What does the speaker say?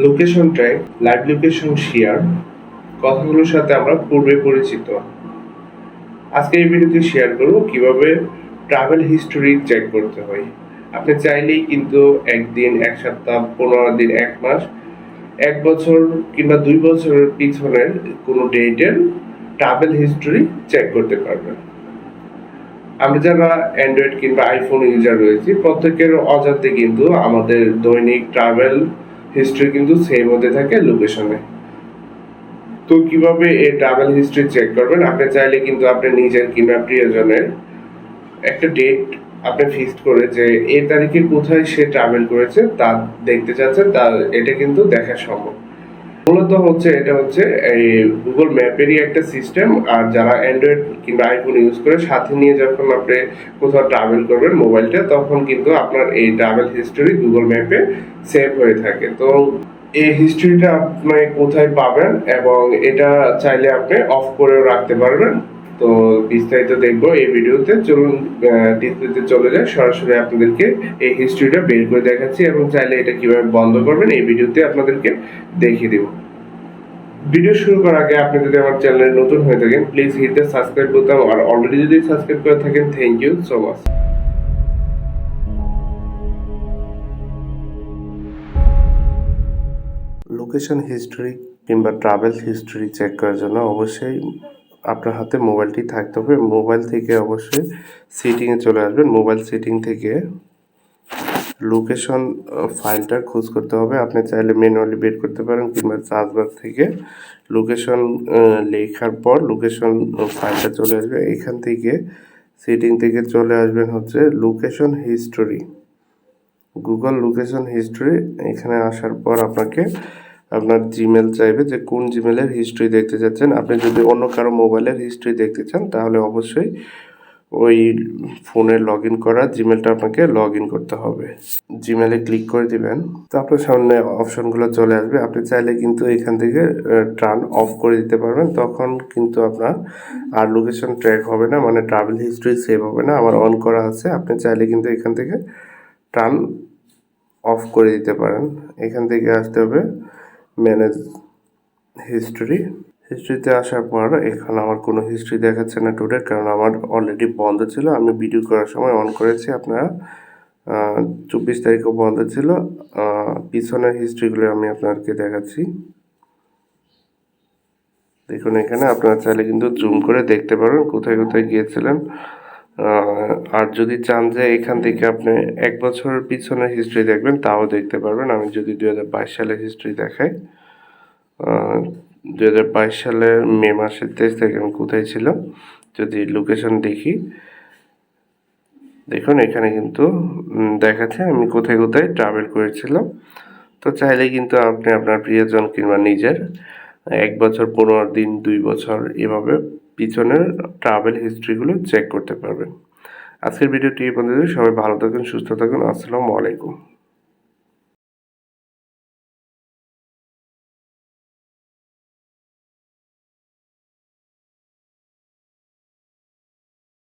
Location track, live location share কথাগুলোর সাথে আমরা পূর্বে পরিচিত। আজকে এই ভিডিওতে শেয়ার করব কিভাবে ট্রাভেল হিস্টোরি চেক করতে হয়। আপনি চাইলেই কিন্তু একদিন, এক সপ্তাহ, 15 দিন, 1 মাস, 1 বছর কিংবা 2 বছরের পিছনের কোনো ডেটের ট্রাভেল হিস্টোরি চেক করতে পারবেন। আমরা যারা অ্যান্ড্রয়েড কিংবা আইফোন ইউজার রয়েছি, প্রত্যেকের অজান্তে কিন্তু আমাদের দৈনিক ট্রাভেল হিস্ট্রি কিন্তু সেভ হতে থাকে লোকেশনে। তো কিভাবে এই ট্রাভেল হিস্ট্রি চেক করবেন? আপনি চাইলে কিন্তু আপনি নিজের কিংবা প্রিয়জনের একটা ডেট আপনি ফিক্সড করে যে এই তারিখে কোথায় সে ট্রাভেল করেছে তা দেখতে চাচ্ছেন, তা এটা কিন্তু দেখা সম্ভব। মূলত এটা হচ্ছে এই গুগল ম্যাপেরই একটা সিস্টেম। আর যারা অ্যান্ড্রয়েড কিংবা আইফোন ইউজ করে সাথে নিয়ে যখন আপনি কোথাও ট্রাভেল করবেন মোবাইলটা, তখন কিন্তু আপনার এই ট্রাভেল হিস্টোরি গুগল ম্যাপে সেভ হয়ে থাকে। তো এই হিস্ট্রিটা আপনি কোথায় পাবেন এবং এটা চাইলে আপনি অফ করেও রাখতে পারবেন। তো বিস্তারিত দেখবো এই ভিডিওতে। চলুন ডিসপ্লেতে চলে যায়, সরাসরি আপনাদেরকে এই হিস্ট্রিটা বের করে দেখাচ্ছি এবং চাইলে এটা কিভাবে বন্ধ করবেন এই ভিডিওতে আপনাদেরকে দেখিয়ে দেব। ভিডিও শুরু করার আগে আপনি যদি আমার চ্যানেলে নতুন হয়ে থাকেন, প্লিজ হিট দ্য সাবস্ক্রাইব বোতাম, আর অলরেডি যদি সাবস্ক্রাইব করে থাকেন, thank you so much. Location history কিংবা ট্রাভেল হিস্ট্রি চেক করার জন্য অবশ্যই আপনার হাতে মোবাইলটি থাকতে হবে। মোবাইল থেকে অবশ্যই সেটিংয়ে চলে আসবেন। মোবাইল সেটিং থেকে লোকেশন ফাইলটার খোঁজ করতে হবে। আপনি চাইলে ম্যানুয়ালি বের করতে পারেন কিংবা সার্চ বার থেকে লোকেশন লেখার পর লোকেশন ফাইলটা চলে আসবে। এখান থেকে সেটিং থেকে চলে আসবেন হচ্ছে location history, Google location history. এখানে আসার পর আপনার জিমেল চাইবে যে কোন জিমেলের হিস্ট্রি দেখতে চাচ্ছেন। আপনি যদি অন্য কারো মোবাইলের হিস্ট্রি দেখতে চান তাহলে অবশ্যই ওই ফোনে লগ ইন করা জিমেলটা আপনাকে লগ ইন করতে হবে। জিমেলে ক্লিক করে দিবেন, তো আপনার সামনে অপশনগুলো চলে আসবে। আপনি চাইলে কিন্তু এখান থেকে টার্ন অফ করে দিতে পারবেন, তখন কিন্তু আপনার আর লোকেশন ট্র্যাক হবে না, মানে ট্রাভেল হিস্ট্রি সেভ হবে না। আমার অন করা আছে, আপনি চাইলে কিন্তু এখান থেকে টার্ন অফ করে দিতে পারেন। এখান থেকে আসতে হবে ম্যানেজ হিস্ট্রিতে আসার পর এখানে আমার কোনো হিস্ট্রি দেখাচ্ছে না টুডে, কারণ আমার অলরেডি বন্ধ ছিল। আমি ভিডিও করার সময় অন করেছি। আপনারা 24 তারিখও বন্ধ ছিল। পিছনের হিস্ট্রিগুলো আমি আপনাদেরকে দেখাচ্ছি। দেখুন এখানে আপনারা চাইলে কিন্তু জুম করে দেখতে পারবেন কোথায় কোথায় গিয়েছিলেন। আর যদি চান যে এখান থেকে আপনি 1 বছরের পিছনের হিস্ট্রি দেখবেন, তাও দেখতে পারবেন। আমি যদি 2022 সালের হিস্ট্রি দেখাই, 2022 সালের মে মাসের 23 তারিখে আমি কোথায় ছিলাম যদি লোকেশন দেখি, দেখুন এখানে কিন্তু দেখাচ্ছে আমি কোথায় কোথায় ট্রাভেল করেছিলাম। তো চাইলে কিন্তু আপনি আপনার প্রিয়জন কিংবা নিজের 1 বছর, 15 দিন, 2 বছর এভাবে পিছনের ট্রাভেল হিস্ট্রিগুলো চেক করতে পারবেন। আজকের ভিডিওটি এই পর্যন্ত। সবাই ভালো থাকুন, সুস্থ থাকুন। আসসালামু আলাইকুম।